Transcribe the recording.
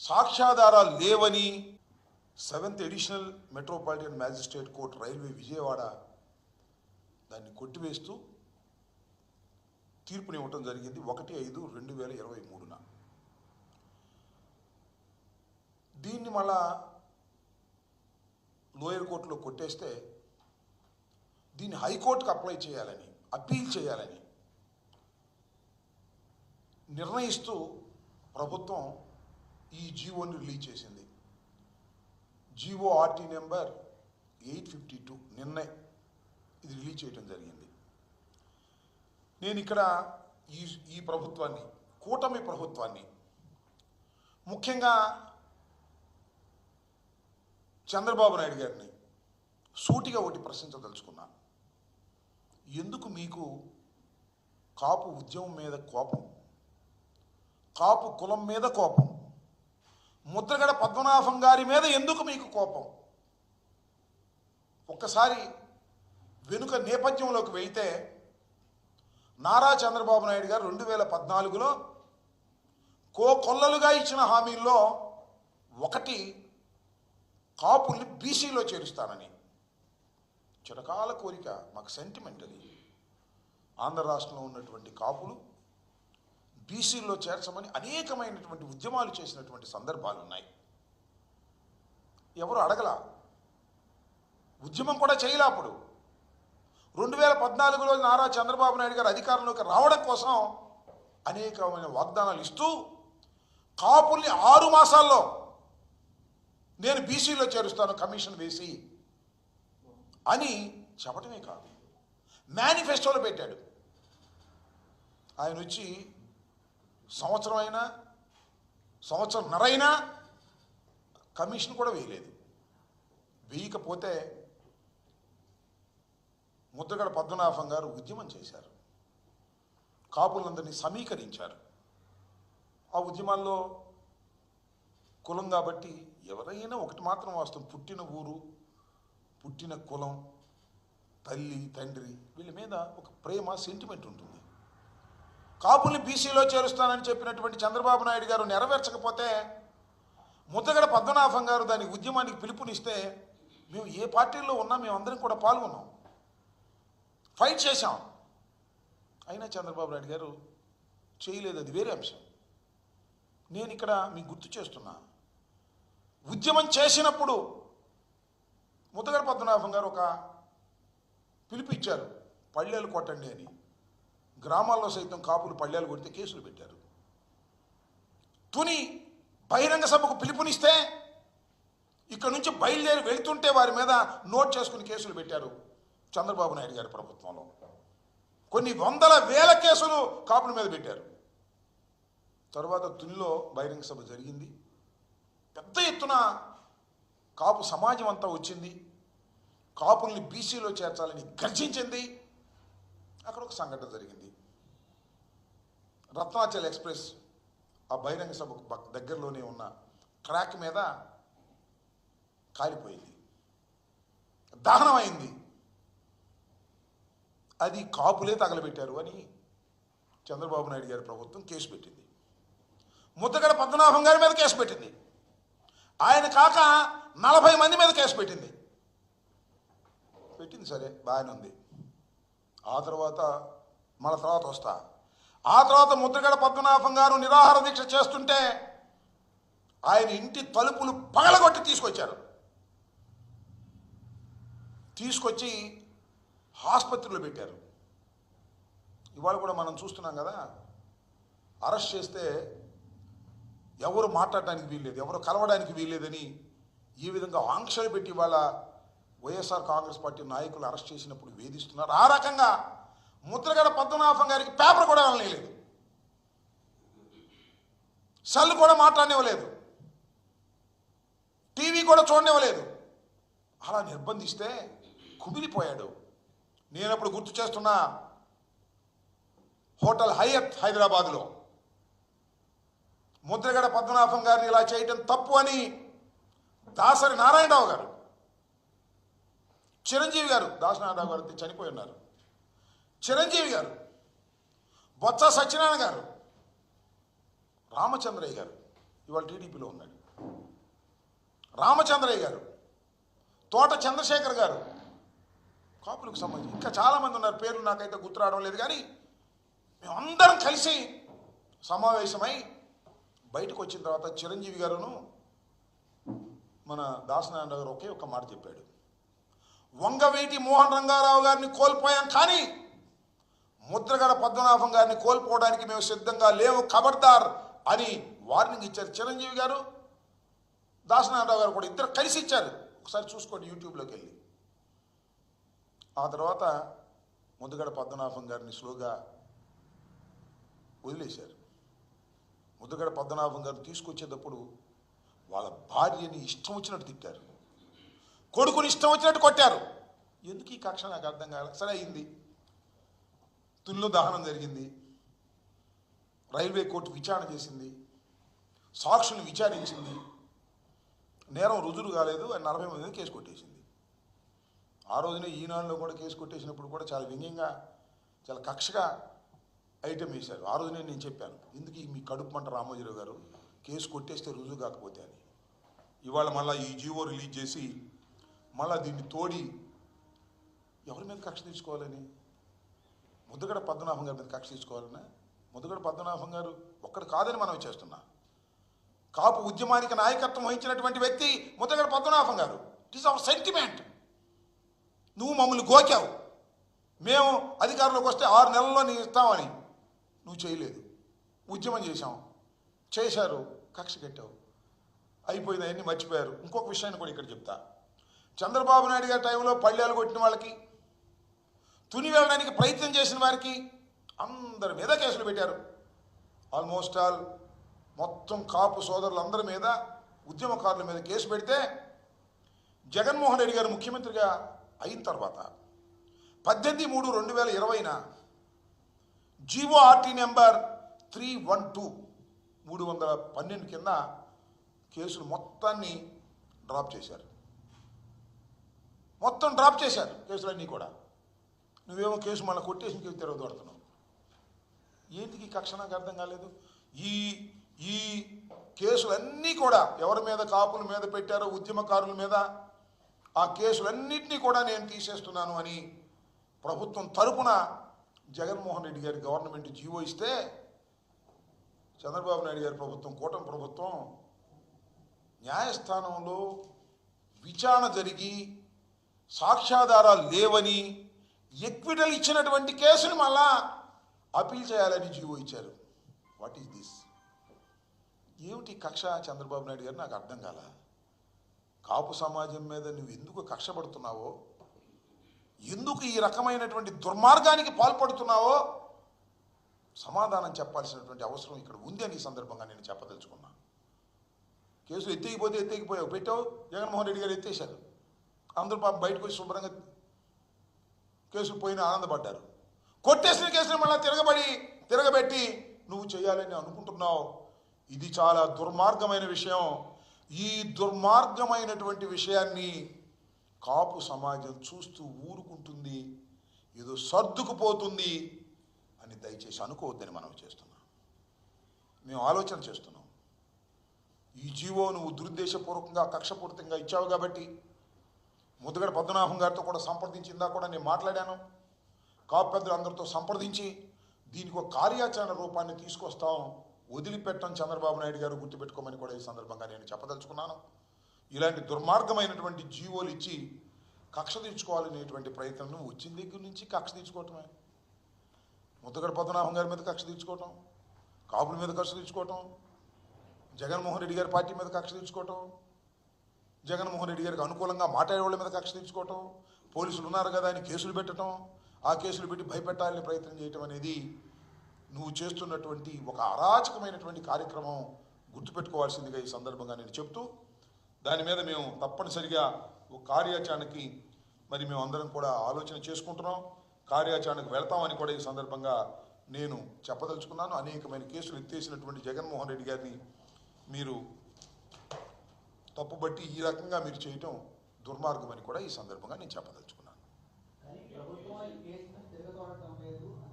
సాక్ష్యాధారాలు లేవని 7th additional metropolitan magistrate court railway Vijayawada దాన్ని కొట్టివేస్తూ తీర్పునివ్వటం జరిగింది 1/5/2023న. దీన్ని మళ్ళా లోయర్ కోర్టులో కొట్టేస్తే దీన్ని హైకోర్టుకు అప్లై చేయాలని, అప్పీల్ చేయాలని నిర్ణయిస్తూ ప్రభుత్వం ఈ జీవోని రిలీజ్ చేసింది. జీవో ఆర్టీ నెంబర్ 852 నిన్నే ఇది రిలీజ్ చేయడం జరిగింది. నేను ఇక్కడ ఈ ప్రభుత్వాన్ని, కూటమి ప్రభుత్వాన్ని, ముఖ్యంగా చంద్రబాబు నాయుడు గారిని సూటిగా ఒకటి ప్రశ్నించదలుచుకున్నాను. ఎందుకు మీకు కాపు ఉద్యమం మీద కోపం, కాపు కులం మీద కోపం, ముద్రగడ పద్మనాభం గారి మీద ఎందుకు మీకు కోపం? ఒక్కసారి వెనుక నేపథ్యంలోకి వెళ్తే నారా చంద్రబాబు నాయుడు గారు 2014లో కొల్లలుగా ఇచ్చిన హామీల్లో ఒకటి కాపుల్ని బీసీలో చేరుస్తానని. చిరకాల కోరిక, మాకు సెంటిమెంట్ అది. ఆంధ్ర రాష్ట్రంలో ఉన్నటువంటి కాపులు బీసీల్లో చేర్చమని అనేకమైనటువంటి ఉద్యమాలు చేసినటువంటి సందర్భాలు ఉన్నాయి. ఎవరు అడగలా, ఉద్యమం కూడా చేయలే. అప్పుడు 2014లో నారా చంద్రబాబు నాయుడు గారు అధికారంలోకి రావడం కోసం అనేకమైన వాగ్దానాలు ఇస్తూ కాపుల్ని 6 మాసాల్లో నేను బీసీలో చేరుస్తాను కమిషన్ వేసి అని చెప్పటమే కాదు, మేనిఫెస్టోలో పెట్టాడు. ఆయన వచ్చి సంవత్సరంన్నరైనా కమిషన్ కూడా వేయలేదు. వేయకపోతే ముద్రగడ పద్మనాభం గారు ఉద్యమం చేశారు, కాపులందరినీ సమీకరించారు. ఆ ఉద్యమాల్లో కులం కాబట్టి ఎవరైనా ఒకటి మాత్రం వాస్తవం, పుట్టిన ఊరు, పుట్టిన కులం, తల్లి తండ్రి, వీళ్ళ మీద ఒక ప్రేమ, సెంటిమెంట్ ఉంటుంది. కాపుల్ని బీసీలో చేరుస్తానని చెప్పినటువంటి చంద్రబాబు నాయుడు గారు నెరవేర్చకపోతే ముద్రగడ పద్మనాభం గారు దాని ఉద్యమానికి పిలుపునిస్తే మేము ఏ పార్టీల్లో ఉన్నా మేమందరం కూడా పాల్గొన్నాం, ఫైట్ చేశాం. అయినా చంద్రబాబు నాయుడు గారు చేయలేదు, అది వేరే అంశం. నేను ఇక్కడ మీకు గుర్తు చేస్తున్నా, ఉద్యమం చేసినప్పుడు ముద్రగడ పద్మనాభం గారు ఒక పిలుపు ఇచ్చారు, పళ్ళేలు కొట్టండి అని. గ్రామాల్లో సైతం కాపులు పళ్ళేలు కొడితే కేసులు పెట్టారు. తుని బహిరంగ సభకు పిలుపునిస్తే ఇక్కడ నుంచి బయలుదేరి వెళ్తుంటే వారి మీద నోట్ చేసుకుని కేసులు పెట్టారు చంద్రబాబు నాయుడు గారి ప్రభుత్వంలో. కొన్ని వందల వేల కేసులు కాపుల మీద పెట్టారు. తర్వాత తునిలో బహిరంగ సభ జరిగింది, పెద్ద ఎత్తున కాపు సమాజం అంతా వచ్చింది, కాపుల్ని బీసీలో చేర్చాలని గర్జించింది. అక్కడ ఒక సంఘటన జరిగింది. రత్నాచల్ ఎక్స్ప్రెస్ ఆ బహిరంగ సభకు దగ్గరలోనే ఉన్న ట్రాక్ మీద కాలిపోయింది, దహనం అయింది. అది కాపులే తగలబెట్టారు అని చంద్రబాబు నాయుడు గారి ప్రభుత్వం కేసు పెట్టింది. ముద్రగడ పద్మనాభం గారి మీద కేసు పెట్టింది. ఆయన కాక 40 మంది మీద కేసు పెట్టింది. సరే, బాగానే ఉంది. ఆ తర్వాత వస్తా. ఆ తర్వాత ముద్రగడ పద్మనాభం గారు నిరాహార దీక్ష చేస్తుంటే ఆయన ఇంటి తలుపులు పగలగొట్టి తీసుకొచ్చి ఆసుపత్రిలో పెట్టారు. ఇవాళ కూడా మనం చూస్తున్నాం కదా, అరెస్ట్ చేస్తే ఎవరు మాట్లాడడానికి వీల్లేదు, ఎవరు కలవడానికి వీల్లేదని ఈ విధంగా ఆంక్షలు పెట్టి ఇవాళ వైఎస్ఆర్ కాంగ్రెస్ పార్టీ నాయకులు అరెస్ట్ చేసినప్పుడు వేధిస్తున్నారు. ఆ రకంగా ముద్రగడ పద్మనాభం గారికి పేపర్ కూడా వెళ్ళలేదు, సెల్ కూడా మాట్లాడనివ్వలేదు, టీవీ కూడా చూడనివ్వలేదు. అలా నిర్బంధిస్తే కుమిలిపోయాడు. నేనప్పుడు గుర్తు చేస్తున్నా, హోటల్ హయత్ హైదరాబాద్లో ముద్రగడ పద్మనాభం గారిని ఇలా చేయటం తప్పు అని దాసరి నారాయణరావు గారు, చిరంజీవి గారు, దాసరి నారాయణరావు గారు చనిపోయి ఉన్నారు, చిరంజీవి గారు, బొత్స సత్యనారాయణ గారు, రామచంద్రయ్య గారు ఇవాళ టీడీపీలో ఉన్నాడు. రామచంద్రయ్య గారు, తోట చంద్రశేఖర్ గారు, కాపులకు సంబంధించి ఇంకా చాలామంది ఉన్నారు. పేర్లు నాకైతే గుర్తు రావడం లేదు. కానీ మేమందరం కలిసి సమావేశమై బయటకు వచ్చిన తర్వాత చిరంజీవి గారును మన దాసనారాయణ గారు ఒకే ఒక్క మాట చెప్పాడు, వంగవీటి మోహన్ రంగారావు గారిని కోల్పోయాం, కానీ ముద్రగడ పద్మనాభం గారిని కోల్పోవడానికి మేము సిద్ధంగా లేవు, ఖబర్దార్ అని వార్నింగ్ ఇచ్చారు. చిరంజీవి గారు, దాసనారాయణ గారు కూడా ఇద్దరు కలిసి ఇచ్చారు. ఒకసారి చూసుకోండి యూట్యూబ్లోకి వెళ్ళి. ఆ తర్వాత ముద్రగడ పద్మనాభం గారిని స్లోగా వదిలేశారు. ముద్రగడ పద్మనాభం గారు తీసుకొచ్చేటప్పుడు వాళ్ళ భార్యని ఇష్టం వచ్చినట్టు తిట్టారు, కొడుకుని ఇష్టం వచ్చినట్టు కొట్టారు. ఎందుకు ఈ కక్ష నాకు అర్థం కాలే. సరే అయింది, తుల్లో దహనం జరిగింది, రైల్వే కోర్టు విచారణ చేసింది, సాక్షులు విచారించింది, నేరం రుజువు కాలేదు అని 40 మంది కేసు కొట్టేసింది. ఆ రోజునే ఈనాడులో కూడా కేసు కొట్టేసినప్పుడు కూడా చాలా వ్యంగ్యంగా, చాలా కక్షగా ఐటెం వేశారు. ఆ రోజునే నేను చెప్పాను, ఎందుకు మీ కడుపు మంట రామోజీరావు గారు, కేసు కొట్టేస్తే రుజువు కాకపోతే అని. ఇవాళ మళ్ళీ ఈ జీవో రిలీజ్ చేసి మళ్ళీ దీన్ని తోడి ఎవరి మీద కక్ష తీసుకోవాలని, ముద్రగడ పద్మనాభం గారి మీద కక్ష తీసుకోవాలన్నా? ముద్రగడ పద్మనాభం గారు ఒక్కడు కాదని మనం చేస్తున్నా. కాపు ఉద్యమానికి నాయకత్వం వహించినటువంటి వ్యక్తి ముద్రగడ పద్మనాభం గారు. It is our sentiment. నువ్వు మమ్మల్ని గోకావు, మేము అధికారంలోకి వస్తే 6 నెలల్లో నీ ఇస్తామని నువ్వు చేయలేదు. ఉద్యమం చేశారు, కక్ష కట్టావు, అయిపోయింది, అవన్నీ మర్చిపోయారు. ఇంకొక విషయాన్ని కూడా ఇక్కడ చెప్తా. చంద్రబాబు నాయుడు గారి టైంలో పళ్ళేలు కొట్టిన వాళ్ళకి, తుని వెళ్ళడానికి ప్రయత్నం చేసిన వారికి అందరి మీద కేసులు పెట్టారు. ఆల్మోస్ట్ ఆల్ మొత్తం కాపు సోదరులందరి మీద, ఉద్యమకారుల మీద కేసు పెడితే జగన్మోహన్ రెడ్డి గారు ముఖ్యమంత్రిగా అయిన తర్వాత 18/3/2020 జీవో ఆర్టీ నెంబర్ 312 312 కింద కేసులు మొత్తాన్ని డ్రాప్ చేశారు. మొత్తం డ్రాప్ చేశారు కేసులన్నీ కూడా. నువ్వేమో కేసు మళ్ళీ కొట్టేసి కేసు తిరగదోడుతున్నావు. ఏంటికి కక్ష నాకు అర్థం కాలేదు. ఈ కేసులన్నీ కూడా ఎవరి మీద, కాపుల మీద పెట్టారో, ఉద్యమకారుల మీద, ఆ కేసులన్నింటినీ కూడా నేను తీసేస్తున్నాను అని ప్రభుత్వం తరపున జగన్మోహన్ రెడ్డి గారి గవర్నమెంట్ జీవో ఇస్తే, చంద్రబాబు నాయుడు గారి ప్రభుత్వం, కూటమి ప్రభుత్వం న్యాయస్థానంలో విచారణ జరిగి సాక్ష్యాధారాలు లేవని ఎక్విటల్ ఇచ్చినటువంటి కేసుని మళ్ళా అపీల్ చేయాలని జీవో ఇచ్చారు. What is this? ఏమిటి కక్ష చంద్రబాబు నాయుడు గారు? నాకు అర్థం కాల. కాపు సమాజం మీద నువ్వు ఎందుకు కక్ష పడుతున్నావో, ఎందుకు ఈ రకమైనటువంటి దుర్మార్గానికి పాల్పడుతున్నావో సమాధానం చెప్పాల్సినటువంటి అవసరం ఇక్కడ ఉంది అని ఈ సందర్భంగా నేను చెప్పదలుచుకున్నా. కేసులు ఎత్తేగిపోయావు, పెట్టావు, జగన్మోహన్ రెడ్డి గారు ఎత్తేశారు. అందరూ పాపం బయటకు వచ్చి శుభ్రంగా కేసులు పోయిన ఆనందపడ్డారు. కొట్టేసిన కేసులు మళ్ళీ తిరగబెట్టి నువ్వు చేయాలని అనుకుంటున్నావు. ఇది చాలా దుర్మార్గమైన విషయం. ఈ దుర్మార్గమైనటువంటి విషయాన్ని కాపు సమాజం చూస్తూ ఊరుకుంటుంది, ఏదో సర్దుకుపోతుంది అని దయచేసి అనుకోవద్దని మనం చేస్తున్నాం. మేము ఆలోచన చేస్తున్నాం. ఈ జీవో నువ్వు దురుద్దేశపూర్వకంగా, కక్షపూరితంగా ఇచ్చావు కాబట్టి ముద్రగడ పద్మనాభం గారితో కూడా సంప్రదించిందా కూడా నేను మాట్లాడాను. కాపు పెద్దలందరితో సంప్రదించి దీనికి ఒక కార్యాచరణ రూపాన్ని తీసుకొస్తాం, వదిలిపెట్టం చంద్రబాబు నాయుడు గారు, గుర్తుపెట్టుకోమని కూడా ఈ సందర్భంగా నేను చెప్పదలుచుకున్నాను. ఇలాంటి దుర్మార్గమైనటువంటి జీవోలు ఇచ్చి కక్ష తీర్చుకోవాలనేటువంటి ప్రయత్నం నువ్వు వచ్చిన దగ్గర నుంచి కక్ష తీర్చుకోవటమే. ముద్రగడ పద్మనాభం గారి మీద కక్ష తీర్చుకోవటం, కాపుల మీద కక్ష తీర్చుకోవటం, జగన్మోహన్ రెడ్డి గారి పార్టీ మీద కక్ష తీర్చుకోవటం, జగన్మోహన్ రెడ్డి గారికి అనుకూలంగా మాట్లాడే వాళ్ళ మీద కక్ష తీర్చుకోవటం, పోలీసులు ఉన్నారు కదా అని కేసులు పెట్టడం, ఆ కేసులు పెట్టి భయపెట్టాలని ప్రయత్నం చేయటం అనేది నువ్వు చేస్తున్నటువంటి ఒక అరాచకమైనటువంటి కార్యక్రమం. గుర్తుపెట్టుకోవాల్సిందిగా ఈ సందర్భంగా నేను చెప్తూ, దాని మీద మేము తప్పనిసరిగా ఒక కార్యాచరణకి మరి మేము అందరం కూడా ఆలోచన చేసుకుంటున్నాం, కార్యాచరణకు వెళ్తామని కూడా ఈ సందర్భంగా నేను చెప్పదలుచుకున్నాను. అనేకమైన కేసులు ఎత్తేసినటువంటి జగన్మోహన్ రెడ్డి గారిని మీరు తప్పుబట్టి ఈ రకంగా మీరు చేయటం దుర్మార్గం అని కూడా ఈ సందర్భంగా నేను చెప్పదలుచుకున్నాను.